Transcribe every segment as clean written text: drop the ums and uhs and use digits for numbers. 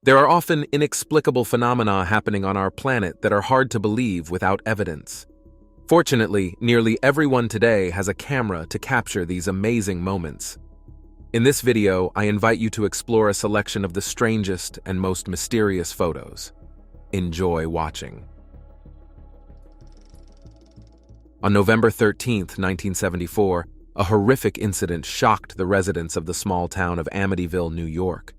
There are often inexplicable phenomena happening on our planet that are hard to believe without evidence. Fortunately, nearly everyone today has a camera to capture these amazing moments. In this video, I invite you to explore a selection of the strangest and most mysterious photos. Enjoy watching. On November 13, 1974, a horrific incident shocked the residents of the small town of Amityville, New York.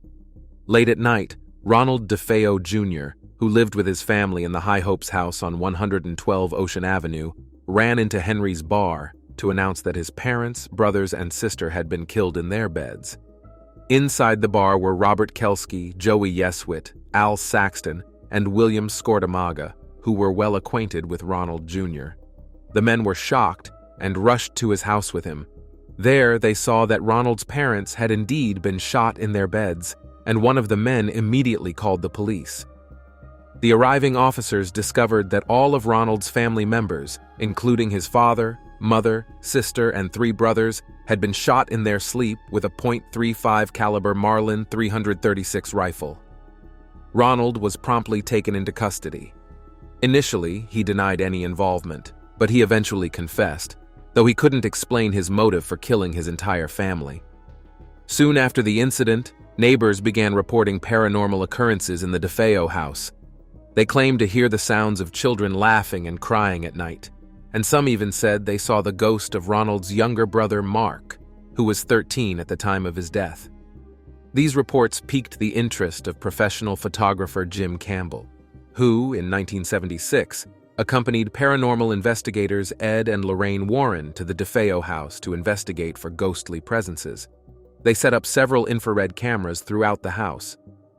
Late at night, Ronald DeFeo Jr., who lived with his family in the High Hopes house on 112 Ocean Avenue, ran into Henry's bar to announce that his parents, brothers, and sister had been killed in their beds. Inside the bar were Robert Kelsky, Joey Yeswit, Al Saxton, and William Scortamaga, who were well acquainted with Ronald Jr. The men were shocked and rushed to his house with him. There, they saw that Ronald's parents had indeed been shot in their beds, and one of the men immediately called the police. The arriving officers discovered that all of Ronald's family members, including his father, mother, sister, and 3 brothers, had been shot in their sleep with a .35 caliber Marlin 336 rifle. Ronald was promptly taken into custody. Initially, he denied any involvement, but he eventually confessed, though he couldn't explain his motive for killing his entire family. Soon after the incident, neighbors began reporting paranormal occurrences in the DeFeo house. They claimed to hear the sounds of children laughing and crying at night, and some even said they saw the ghost of Ronald's younger brother Mark, who was 13 at the time of his death. These reports piqued the interest of professional photographer Jim Campbell, who, in 1976, accompanied paranormal investigators Ed and Lorraine Warren to the DeFeo house to investigate for ghostly presences. They set up several infrared cameras throughout the house.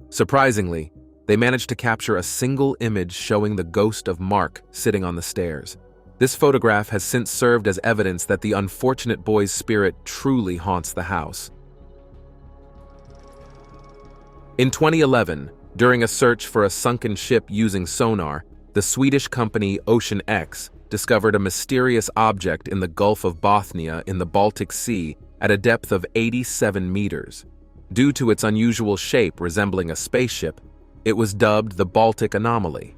Surprisingly, they managed to capture a single image showing the ghost of Mark sitting on the stairs. This photograph has since served as evidence that the unfortunate boy's spirit truly haunts the house. In 2011, during a search for a sunken ship using sonar, the Swedish company Ocean X discovered a mysterious object in the Gulf of Bothnia in the Baltic Sea at a depth of 87 meters. Due to its unusual shape resembling a spaceship, it was dubbed the Baltic Anomaly.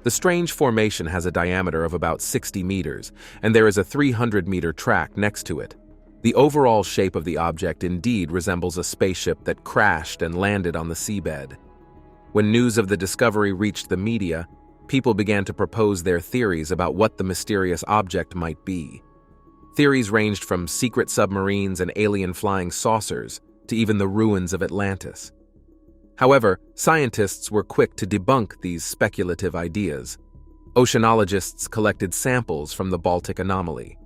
The strange formation has a diameter of about 60 meters, and there is a 300-meter track next to it. The overall shape of the object indeed resembles a spaceship that crashed and landed on the seabed. When news of the discovery reached the media, people began to propose their theories about what the mysterious object might be. Theories ranged from secret submarines and alien flying saucers to even the ruins of Atlantis. However, scientists were quick to debunk these speculative ideas. Oceanologists collected samples from the Baltic Anomaly.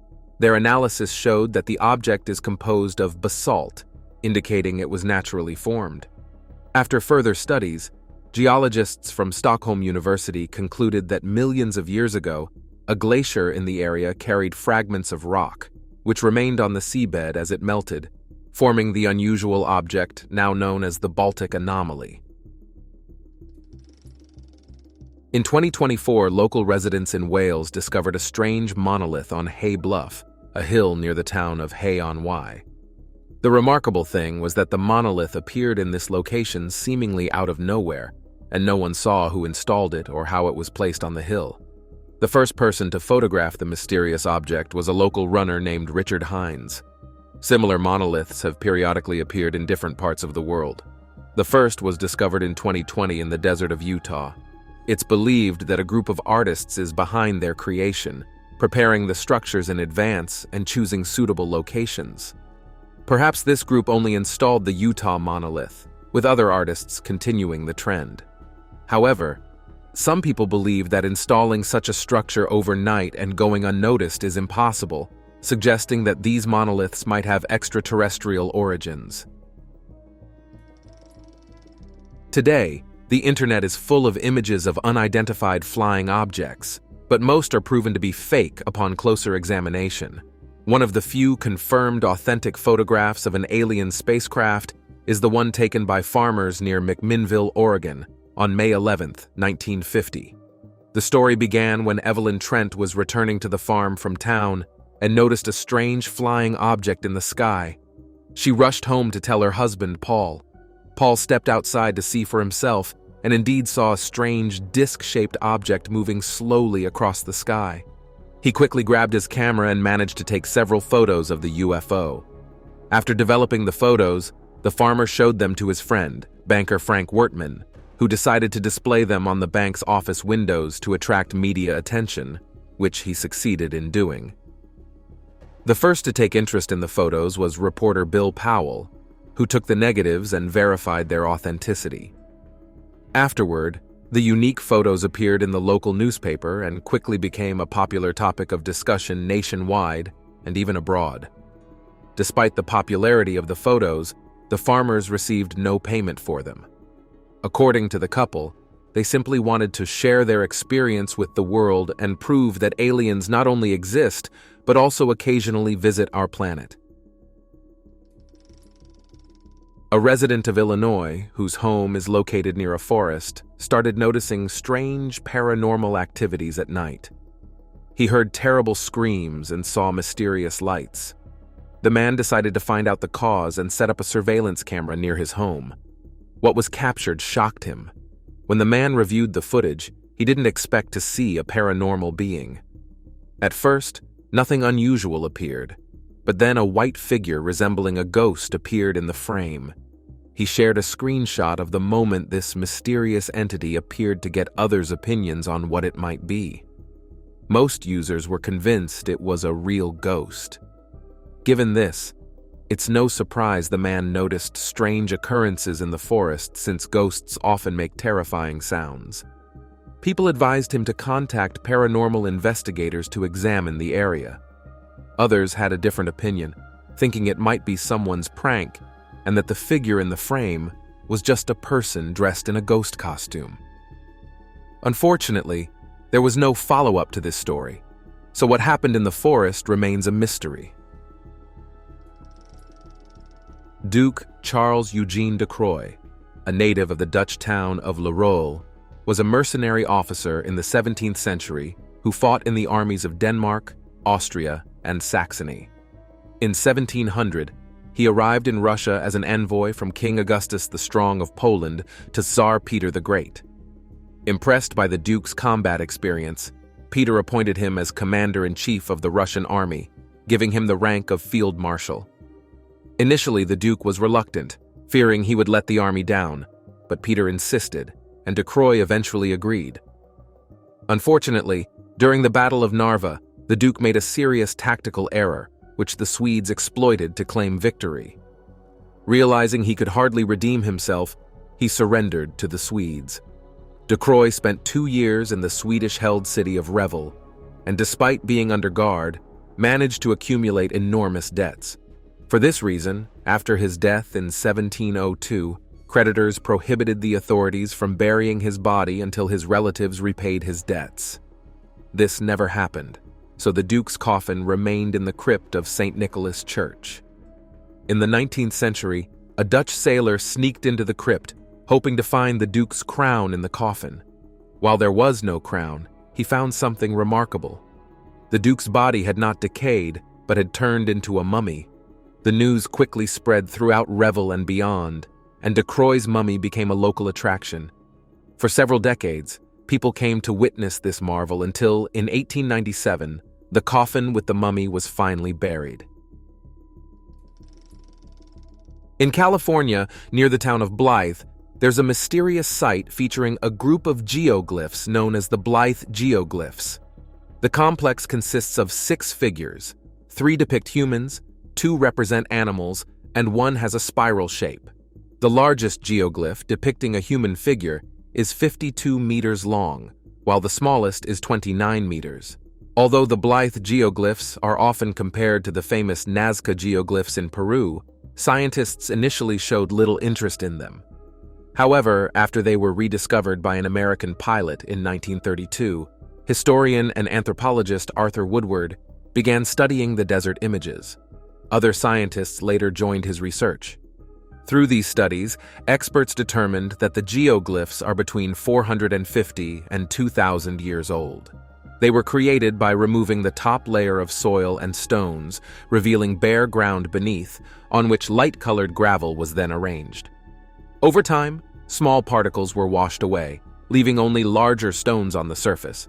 Their analysis showed that the object is composed of basalt, indicating it was naturally formed. After further studies, geologists from Stockholm University concluded that millions of years ago, a glacier in the area carried fragments of rock, which remained on the seabed as it melted, forming the unusual object now known as the Baltic Anomaly. In 2024, local residents in Wales discovered a strange monolith on Hay Bluff, a hill near the town of Hay-on-Wye. The remarkable thing was that the monolith appeared in this location seemingly out of nowhere, and no one saw who installed it or how it was placed on the hill. The first person to photograph the mysterious object was a local runner named Richard Hines. Similar monoliths have periodically appeared in different parts of the world. The first was discovered in 2020 in the desert of Utah. It's believed that a group of artists is behind their creation, preparing the structures in advance and choosing suitable locations. Perhaps this group only installed the Utah monolith, with other artists continuing the trend. However, some people believe that installing such a structure overnight and going unnoticed is impossible, suggesting that these monoliths might have extraterrestrial origins. Today, the internet is full of images of unidentified flying objects, but most are proven to be fake upon closer examination. One of the few confirmed authentic photographs of an alien spacecraft is the one taken by farmers near McMinnville, Oregon, on May 11, 1950. The story began when Evelyn Trent was returning to the farm from town and noticed a strange flying object in the sky. She rushed home to tell her husband, Paul. Paul stepped outside to see for himself and indeed saw a strange disc-shaped object moving slowly across the sky. He quickly grabbed his camera and managed to take several photos of the UFO. After developing the photos, the farmer showed them to his friend, banker Frank Wertman, who decided to display them on the bank's office windows to attract media attention, which he succeeded in doing. The first to take interest in the photos was reporter Bill Powell, who took the negatives and verified their authenticity. Afterward, the unique photos appeared in the local newspaper and quickly became a popular topic of discussion nationwide and even abroad. Despite the popularity of the photos, the farmers received no payment for them. According to the couple, they simply wanted to share their experience with the world and prove that aliens not only exist, but also occasionally visit our planet. A resident of Illinois, whose home is located near a forest, started noticing strange paranormal activities at night. He heard terrible screams and saw mysterious lights. The man decided to find out the cause and set up a surveillance camera near his home. What was captured shocked him. When the man reviewed the footage, he didn't expect to see a paranormal being. At first, nothing unusual appeared, but then a white figure resembling a ghost appeared in the frame. He shared a screenshot of the moment this mysterious entity appeared to get others' opinions on what it might be. Most users were convinced it was a real ghost. Given this, it's no surprise the man noticed strange occurrences in the forest since ghosts often make terrifying sounds. People advised him to contact paranormal investigators to examine the area. Others had a different opinion, thinking it might be someone's prank and that the figure in the frame was just a person dressed in a ghost costume. Unfortunately, there was no follow-up to this story, so what happened in the forest remains a mystery. Duke Charles Eugene de Croix, a native of the Dutch town of Le Rôle, was a mercenary officer in the 17th century who fought in the armies of Denmark, Austria, and Saxony. In 1700, he arrived in Russia as an envoy from King Augustus the Strong of Poland to Tsar Peter the Great. Impressed by the Duke's combat experience, Peter appointed him as commander-in-chief of the Russian army, giving him the rank of field marshal. Initially, the Duke was reluctant, fearing he would let the army down, but Peter insisted, and de Croix eventually agreed. Unfortunately, during the Battle of Narva, the Duke made a serious tactical error, which the Swedes exploited to claim victory. Realizing he could hardly redeem himself, he surrendered to the Swedes. De Croix spent 2 years in the Swedish-held city of Revel, and despite being under guard, managed to accumulate enormous debts. For this reason, after his death in 1702, creditors prohibited the authorities from burying his body until his relatives repaid his debts. This never happened, so the Duke's coffin remained in the crypt of St. Nicholas Church. In the 19th century, a Dutch sailor sneaked into the crypt, hoping to find the Duke's crown in the coffin. While there was no crown, he found something remarkable. The Duke's body had not decayed, but had turned into a mummy. The news quickly spread throughout Revel and beyond, and de Croix's mummy became a local attraction. For several decades, people came to witness this marvel until, in 1897, the coffin with the mummy was finally buried. In California, near the town of Blythe, there's a mysterious site featuring a group of geoglyphs known as the Blythe geoglyphs. The complex consists of 6 figures. 3 depict humans, 2 represent animals, and 1 has a spiral shape. The largest geoglyph, depicting a human figure, is 52 meters long, while the smallest is 29 meters. Although the Blythe geoglyphs are often compared to the famous Nazca geoglyphs in Peru, scientists initially showed little interest in them. However, after they were rediscovered by an American pilot in 1932, historian and anthropologist Arthur Woodward began studying the desert images. Other scientists later joined his research. Through these studies, experts determined that the geoglyphs are between 450 and 2,000 years old. They were created by removing the top layer of soil and stones, revealing bare ground beneath, on which light-colored gravel was then arranged. Over time, small particles were washed away, leaving only larger stones on the surface.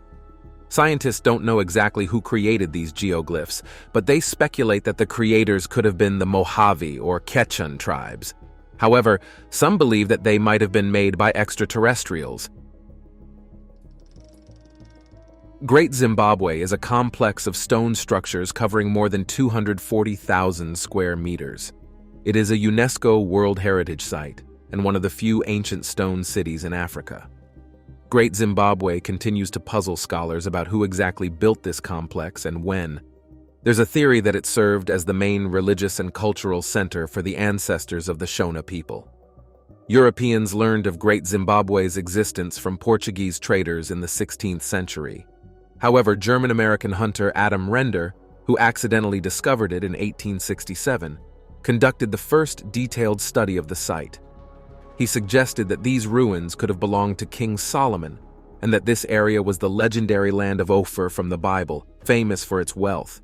Scientists don't know exactly who created these geoglyphs, but they speculate that the creators could have been the Mojave or Quechan tribes. However, some believe that they might have been made by extraterrestrials. Great Zimbabwe is a complex of stone structures covering more than 240,000 square meters. It is a UNESCO World Heritage Site and one of the few ancient stone cities in Africa. Great Zimbabwe continues to puzzle scholars about who exactly built this complex and when. There's a theory that it served as the main religious and cultural center for the ancestors of the Shona people. Europeans learned of Great Zimbabwe's existence from Portuguese traders in the 16th century. However, German-American hunter Adam Render, who accidentally discovered it in 1867, conducted the first detailed study of the site. He suggested that these ruins could have belonged to King Solomon, and that this area was the legendary land of Ophir from the Bible, famous for its wealth.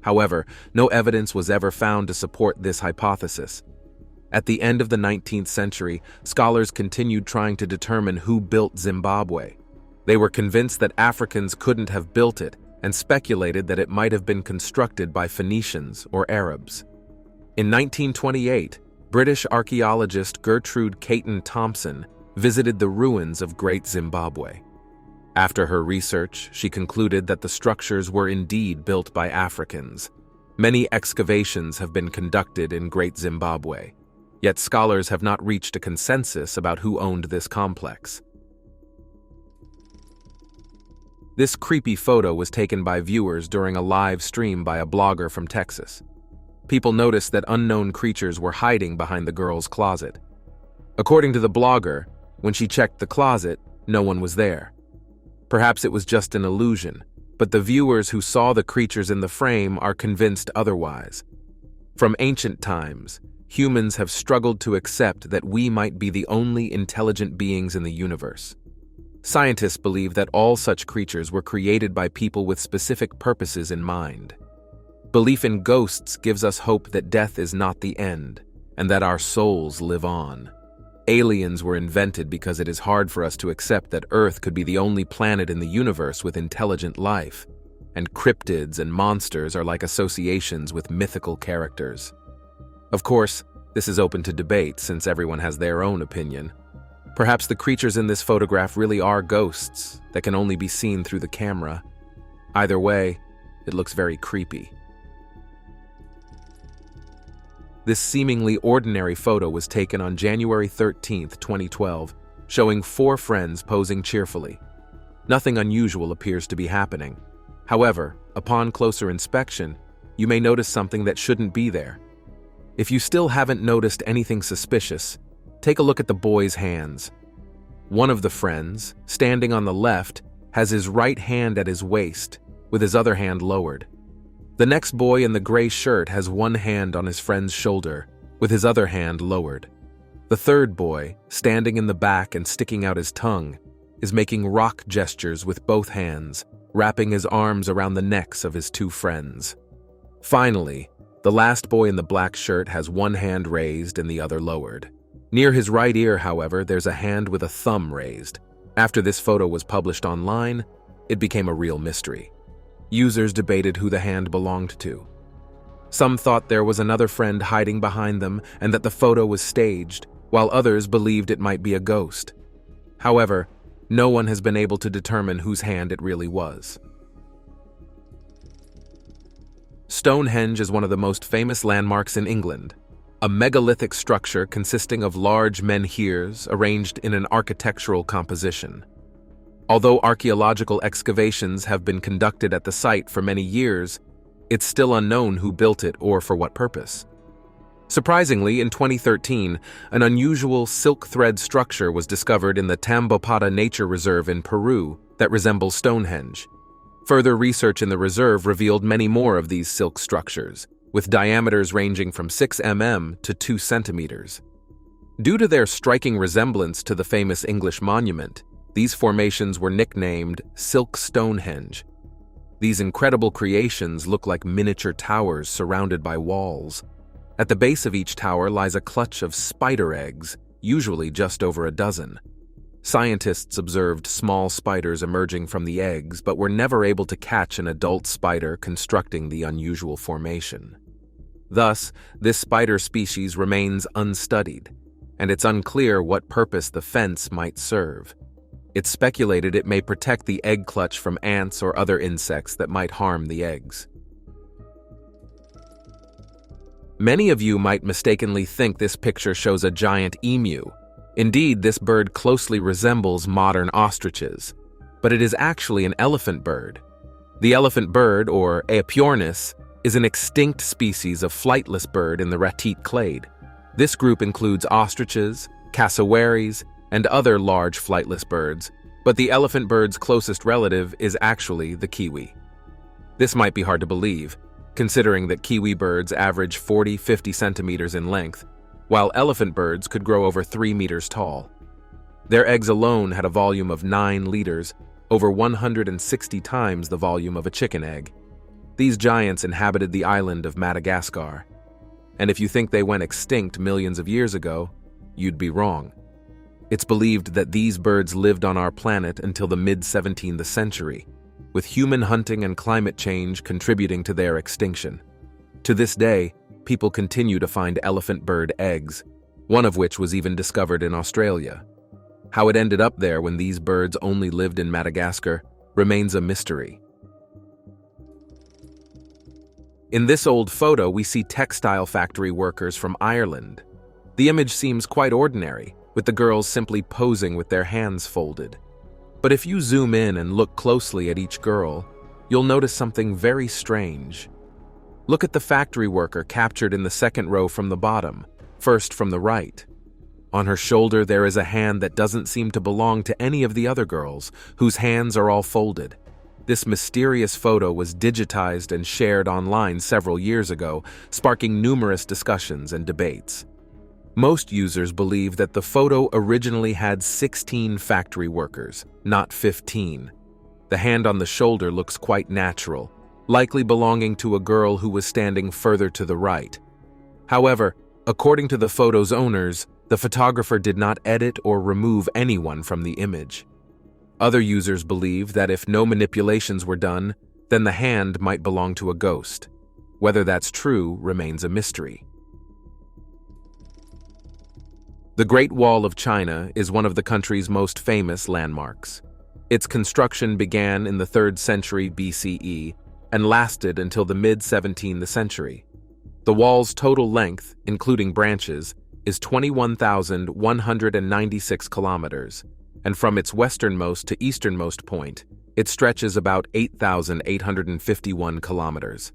However, no evidence was ever found to support this hypothesis. At the end of the 19th century, scholars continued trying to determine who built Zimbabwe. They were convinced that Africans couldn't have built it and speculated that it might have been constructed by Phoenicians or Arabs. In 1928, British archaeologist Gertrude Caton Thompson visited the ruins of Great Zimbabwe. After her research, she concluded that the structures were indeed built by Africans. Many excavations have been conducted in Great Zimbabwe, yet scholars have not reached a consensus about who owned this complex. This creepy photo was taken by viewers during a live stream by a blogger from Texas. People noticed that unknown creatures were hiding behind the girl's closet. According to the blogger, when she checked the closet, no one was there. Perhaps it was just an illusion, but the viewers who saw the creatures in the frame are convinced otherwise. From ancient times, humans have struggled to accept that we might be the only intelligent beings in the universe. Scientists believe that all such creatures were created by people with specific purposes in mind. Belief in ghosts gives us hope that death is not the end, and that our souls live on. Aliens were invented because it is hard for us to accept that Earth could be the only planet in the universe with intelligent life, and cryptids and monsters are like associations with mythical characters. Of course, this is open to debate since everyone has their own opinion. Perhaps the creatures in this photograph really are ghosts that can only be seen through the camera. Either way, it looks very creepy. This seemingly ordinary photo was taken on January 13, 2012, showing 4 friends posing cheerfully. Nothing unusual appears to be happening. However, upon closer inspection, you may notice something that shouldn't be there. If you still haven't noticed anything suspicious, take a look at the boys' hands. One of the friends, standing on the left, has his right hand at his waist, with his other hand lowered. The next boy in the gray shirt has one hand on his friend's shoulder, with his other hand lowered. The third boy, standing in the back and sticking out his tongue, is making rock gestures with both hands, wrapping his arms around the necks of his 2 friends. Finally, the last boy in the black shirt has one hand raised and the other lowered. Near his right ear, however, there's a hand with a thumb raised. After this photo was published online, it became a real mystery. Users debated who the hand belonged to. Some thought there was another friend hiding behind them and that the photo was staged, while others believed it might be a ghost. However, no one has been able to determine whose hand it really was. Stonehenge is one of the most famous landmarks in England, a megalithic structure consisting of large menhirs arranged in an architectural composition. Although archaeological excavations have been conducted at the site for many years, it's still unknown who built it or for what purpose. Surprisingly, in 2013, an unusual silk thread structure was discovered in the Tambopata Nature Reserve in Peru that resembles Stonehenge. Further research in the reserve revealed many more of these silk structures, with diameters ranging from 6 mm to 2 centimeters. Due to their striking resemblance to the famous English monument, these formations were nicknamed Silk Stonehenge. These incredible creations look like miniature towers surrounded by walls. At the base of each tower lies a clutch of spider eggs, usually just over a dozen. Scientists observed small spiders emerging from the eggs, but were never able to catch an adult spider constructing the unusual formation. Thus, this spider species remains unstudied, and it's unclear what purpose the fence might serve. It's speculated it may protect the egg clutch from ants or other insects that might harm the eggs. Many of you might mistakenly think this picture shows a giant emu. Indeed, this bird closely resembles modern ostriches, but it is actually an elephant bird. The elephant bird, or Aepyornis, is an extinct species of flightless bird in the Ratite clade. This group includes ostriches, cassowaries, and other large flightless birds, but the elephant bird's closest relative is actually the kiwi. This might be hard to believe, considering that kiwi birds average 40-50 centimeters in length, while elephant birds could grow over 3 meters tall. Their eggs alone had a volume of 9 liters, over 160 times the volume of a chicken egg. These giants inhabited the island of Madagascar. And if you think they went extinct millions of years ago, you'd be wrong. It's believed that these birds lived on our planet until the mid-17th century, with human hunting and climate change contributing to their extinction. To this day, people continue to find elephant bird eggs, one of which was even discovered in Australia. How it ended up there when these birds only lived in Madagascar remains a mystery. In this old photo, we see textile factory workers from Ireland. The image seems quite ordinary, with the girls simply posing with their hands folded. But if you zoom in and look closely at each girl, you'll notice something very strange. Look at the factory worker captured in the second row from the bottom, first from the right. On her shoulder there is a hand that doesn't seem to belong to any of the other girls, whose hands are all folded. This mysterious photo was digitized and shared online several years ago, sparking numerous discussions and debates. Most users believe that the photo originally had 16 factory workers, not 15. The hand on the shoulder looks quite natural, likely belonging to a girl who was standing further to the right. However, according to the photo's owners, the photographer did not edit or remove anyone from the image. Other users believe that if no manipulations were done, then the hand might belong to a ghost. Whether that's true remains a mystery. The Great Wall of China is one of the country's most famous landmarks. Its construction began in the 3rd century BCE and lasted until the mid-17th century. The wall's total length, including branches, is 21,196 kilometers, and from its westernmost to easternmost point, it stretches about 8,851 kilometers.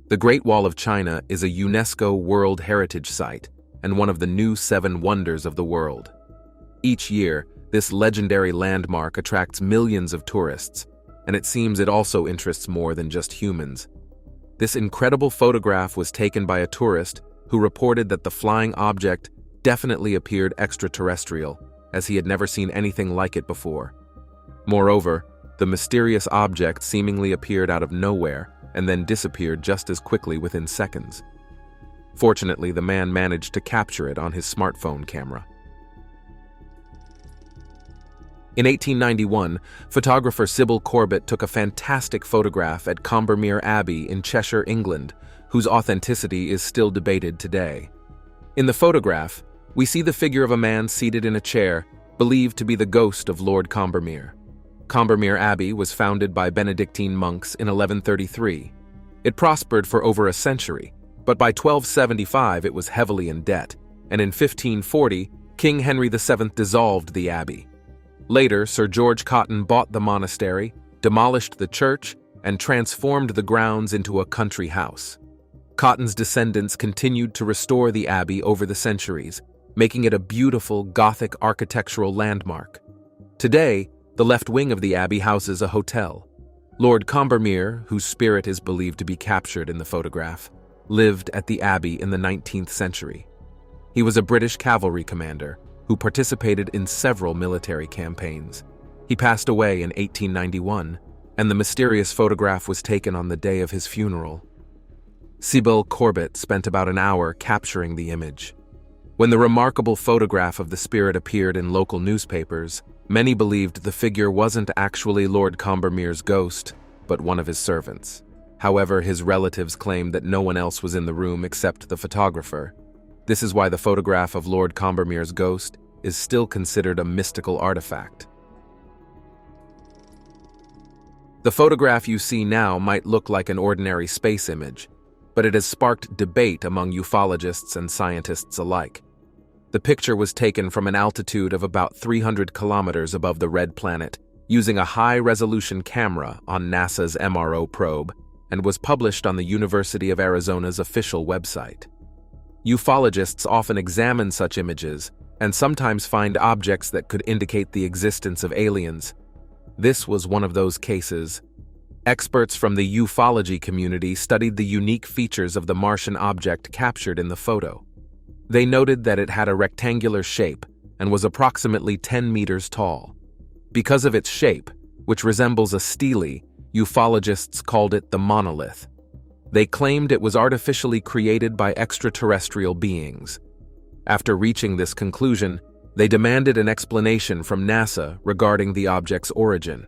The Great Wall of China is a UNESCO World Heritage Site and one of the new 7 wonders of the world. Each year, this legendary landmark attracts millions of tourists, and it seems it also interests more than just humans. This incredible photograph was taken by a tourist who reported that the flying object definitely appeared extraterrestrial, as he had never seen anything like it before. Moreover, the mysterious object seemingly appeared out of nowhere and then disappeared just as quickly within seconds. Fortunately, the man managed to capture it on his smartphone camera. In 1891, photographer Sybil Corbett took a fantastic photograph at Combermere Abbey in Cheshire, England, whose authenticity is still debated today. In the photograph, we see the figure of a man seated in a chair, believed to be the ghost of Lord Combermere. Combermere Abbey was founded by Benedictine monks in 1133. It prospered for over a century, but by 1275 it was heavily in debt, and in 1540, King Henry VII dissolved the abbey. Later, Sir George Cotton bought the monastery, demolished the church, and transformed the grounds into a country house. Cotton's descendants continued to restore the abbey over the centuries, making it a beautiful Gothic architectural landmark. Today, the left wing of the abbey houses a hotel. Lord Combermere, whose spirit is believed to be captured in the photograph, lived at the abbey in the 19th century. He was a British cavalry commander who participated in several military campaigns. He passed away in 1891, and the mysterious photograph was taken on the day of his funeral. Sybil Corbett spent about an hour capturing the image. When the remarkable photograph of the spirit appeared in local newspapers, many believed the figure wasn't actually Lord Combermere's ghost, but one of his servants. However, his relatives claimed that no one else was in the room except the photographer. This is why the photograph of Lord Combermere's ghost is still considered a mystical artifact. The photograph you see now might look like an ordinary space image, but it has sparked debate among ufologists and scientists alike. The picture was taken from an altitude of about 300 kilometers above the red planet, using a high-resolution camera on NASA's MRO probe, and was published on the University of Arizona's official website. Ufologists often examine such images and sometimes find objects that could indicate the existence of aliens. This was one of those cases. Experts from the ufology community studied the unique features of the Martian object captured in the photo. They noted that it had a rectangular shape and was approximately 10 meters tall. Because of its shape, which resembles a stele, ufologists called it the Monolith. They claimed it was artificially created by extraterrestrial beings. After reaching this conclusion, they demanded an explanation from NASA regarding the object's origin.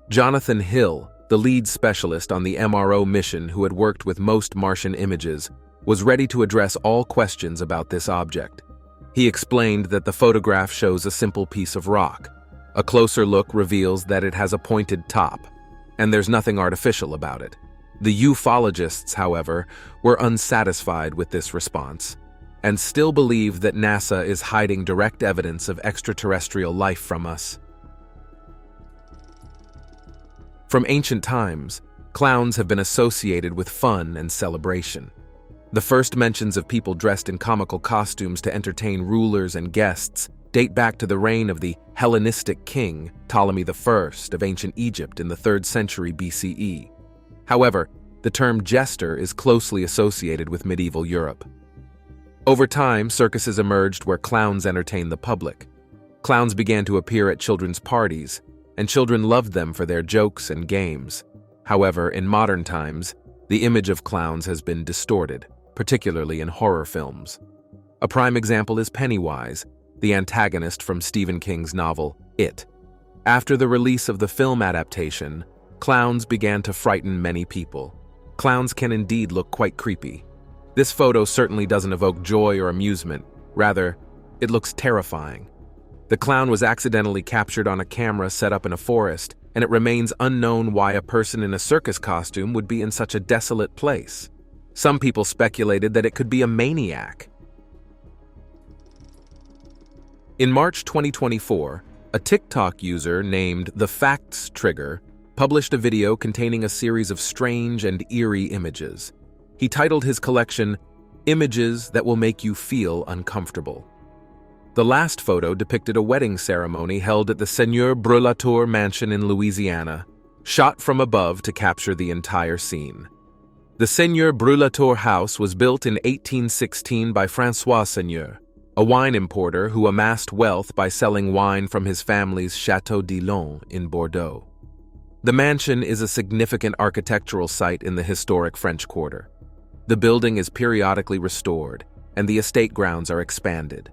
Jonathan Hill, the lead specialist on the MRO mission who had worked with most Martian images, was ready to address all questions about this object. He explained that the photograph shows a simple piece of rock. A closer look reveals that it has a pointed top, and there's nothing artificial about it. The ufologists, however, were unsatisfied with this response, and still believe that NASA is hiding direct evidence of extraterrestrial life from us. From ancient times, clowns have been associated with fun and celebration. The first mentions of people dressed in comical costumes to entertain rulers and guests date back to the reign of the Hellenistic king Ptolemy I of ancient Egypt in the 3rd century BCE. However, the term jester is closely associated with medieval Europe. Over time, circuses emerged where clowns entertained the public. Clowns began to appear at children's parties, and children loved them for their jokes and games. However, in modern times, the image of clowns has been distorted, particularly in horror films. A prime example is Pennywise, the antagonist from Stephen King's novel, It. After the release of the film adaptation, clowns began to frighten many people. Clowns can indeed look quite creepy. This photo certainly doesn't evoke joy or amusement. Rather, it looks terrifying. The clown was accidentally captured on a camera set up in a forest, and it remains unknown why a person in a circus costume would be in such a desolate place. Some people speculated that it could be a maniac. In March 2024, a TikTok user named The Facts Trigger published a video containing a series of strange and eerie images. He titled his collection, "Images That Will Make You Feel Uncomfortable." The last photo depicted a wedding ceremony held at the Seigneur Brulatour mansion in Louisiana, shot from above to capture the entire scene. The Seigneur Brulatour house was built in 1816 by François Seigneur, a wine importer who amassed wealth by selling wine from his family's Château d'Ilon in Bordeaux. The mansion is a significant architectural site in the historic French Quarter. The building is periodically restored, and the estate grounds are expanded.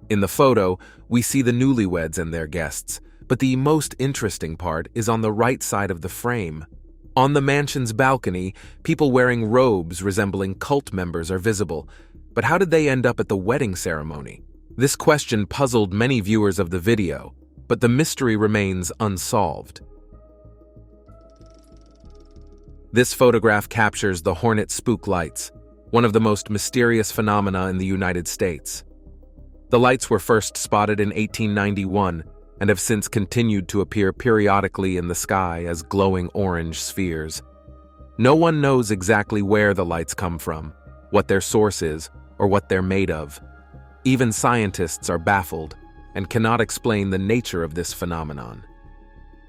In the photo, we see the newlyweds and their guests, but the most interesting part is on the right side of the frame. On the mansion's balcony, people wearing robes resembling cult members are visible. But how did they end up at the wedding ceremony? This question puzzled many viewers of the video, but the mystery remains unsolved. This photograph captures the Hornet spook lights, one of the most mysterious phenomena in the United States. The lights were first spotted in 1891 and have since continued to appear periodically in the sky as glowing orange spheres. No one knows exactly where the lights come from, what their source is, or what they're made of. Even scientists are baffled and cannot explain the nature of this phenomenon.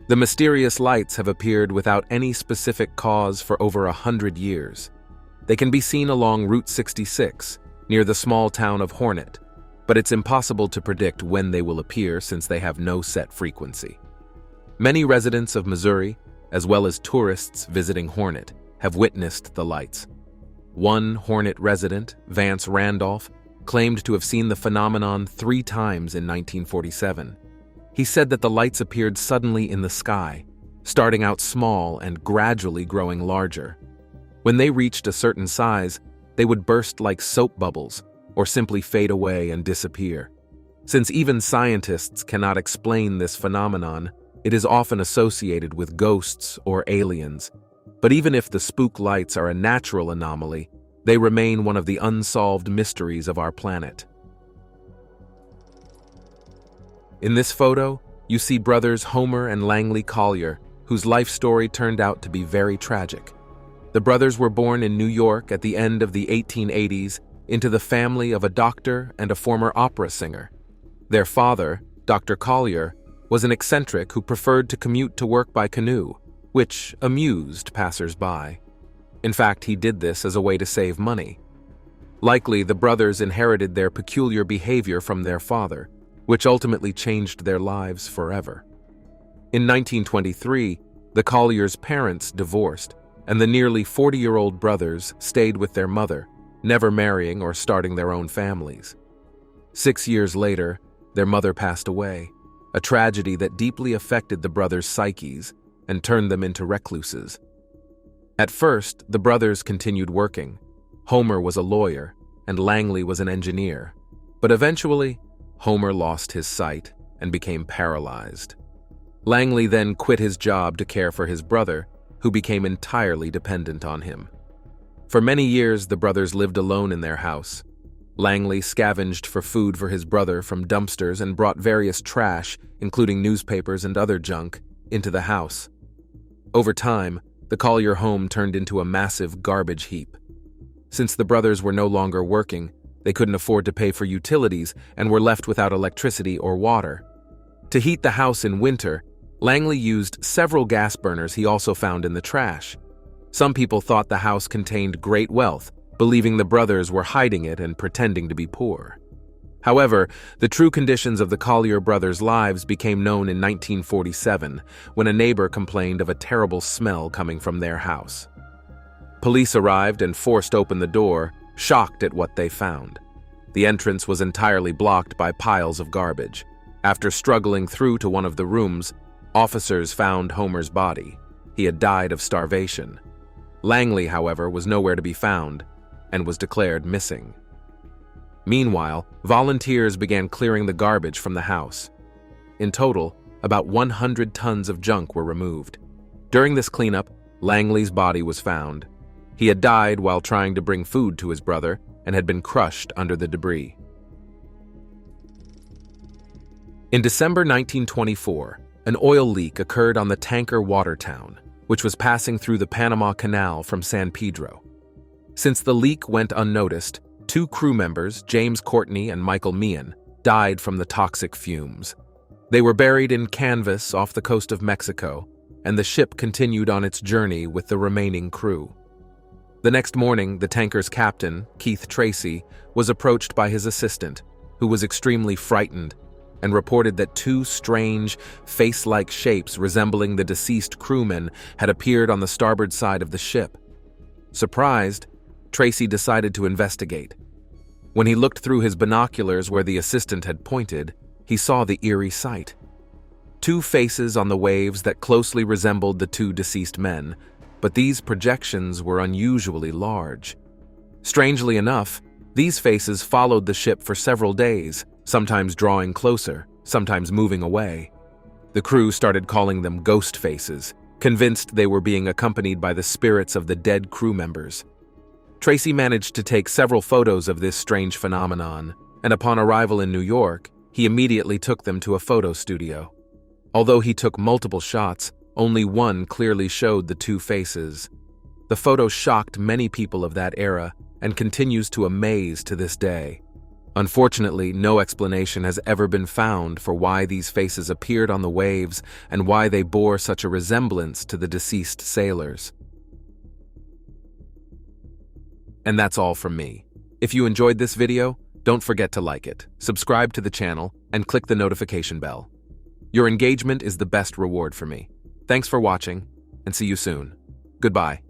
The mysterious lights have appeared without any specific cause for over 100 years. They can be seen along Route 66, near the small town of Hornet, but it's impossible to predict when they will appear since they have no set frequency. Many residents of Missouri, as well as tourists visiting Hornet, have witnessed the lights. One Hornet resident, Vance Randolph, claimed to have seen the phenomenon 3 times in 1947. He said that the lights appeared suddenly in the sky, starting out small and gradually growing larger. When they reached a certain size, they would burst like soap bubbles or simply fade away and disappear. Since even scientists cannot explain this phenomenon, it is often associated with ghosts or aliens. But even if the spook lights are a natural anomaly, they remain one of the unsolved mysteries of our planet. In this photo, you see brothers Homer and Langley Collier, whose life story turned out to be very tragic. The brothers were born in New York at the end of the 1880s into the family of a doctor and a former opera singer. Their father, Dr. Collier, was an eccentric who preferred to commute to work by canoe, which amused passers-by. In fact, he did this as a way to save money. Likely, the brothers inherited their peculiar behavior from their father, which ultimately changed their lives forever. In 1923, the Colliers' parents divorced, and the nearly 40-year-old brothers stayed with their mother, never marrying or starting their own families. 6 years later, their mother passed away, a tragedy that deeply affected the brothers' psyches and turned them into recluses. At first, the brothers continued working. Homer was a lawyer, and Langley was an engineer. But eventually, Homer lost his sight and became paralyzed. Langley then quit his job to care for his brother, who became entirely dependent on him. For many years, the brothers lived alone in their house. Langley scavenged for food for his brother from dumpsters and brought various trash, including newspapers and other junk, into the house. Over time, the Collier home turned into a massive garbage heap. Since the brothers were no longer working, they couldn't afford to pay for utilities and were left without electricity or water. To heat the house in winter, Langley used several gas burners he also found in the trash. Some people thought the house contained great wealth, believing the brothers were hiding it and pretending to be poor. However, the true conditions of the Collier brothers' lives became known in 1947 when a neighbor complained of a terrible smell coming from their house. Police arrived and forced open the door, shocked at what they found. The entrance was entirely blocked by piles of garbage. After struggling through to one of the rooms, officers found Homer's body. He had died of starvation. Langley, however, was nowhere to be found and was declared missing. Meanwhile, volunteers began clearing the garbage from the house. In total, about 100 tons of junk were removed. During this cleanup, Langley's body was found. He had died while trying to bring food to his brother and had been crushed under the debris. In December 1924, an oil leak occurred on the tanker Watertown, which was passing through the Panama Canal from San Pedro. Since the leak went unnoticed, 2 crew members, James Courtney and Michael Meehan, died from the toxic fumes. They were buried in canvas off the coast of Mexico, and the ship continued on its journey with the remaining crew. The next morning, the tanker's captain, Keith Tracy, was approached by his assistant, who was extremely frightened and reported that 2 strange, face-like shapes resembling the deceased crewmen had appeared on the starboard side of the ship. Surprised, Tracy decided to investigate. When he looked through his binoculars where the assistant had pointed, he saw the eerie sight. 2 faces on the waves that closely resembled the 2 deceased men, but these projections were unusually large. Strangely enough, these faces followed the ship for several days, sometimes drawing closer, sometimes moving away. The crew started calling them ghost faces, convinced they were being accompanied by the spirits of the dead crew members. Tracy managed to take several photos of this strange phenomenon, and upon arrival in New York, he immediately took them to a photo studio. Although he took multiple shots, only one clearly showed the 2 faces. The photo shocked many people of that era and continues to amaze to this day. Unfortunately, no explanation has ever been found for why these faces appeared on the waves and why they bore such a resemblance to the deceased sailors. And that's all from me. If you enjoyed this video, don't forget to like it, subscribe to the channel, and click the notification bell. Your engagement is the best reward for me. Thanks for watching, and see you soon. Goodbye.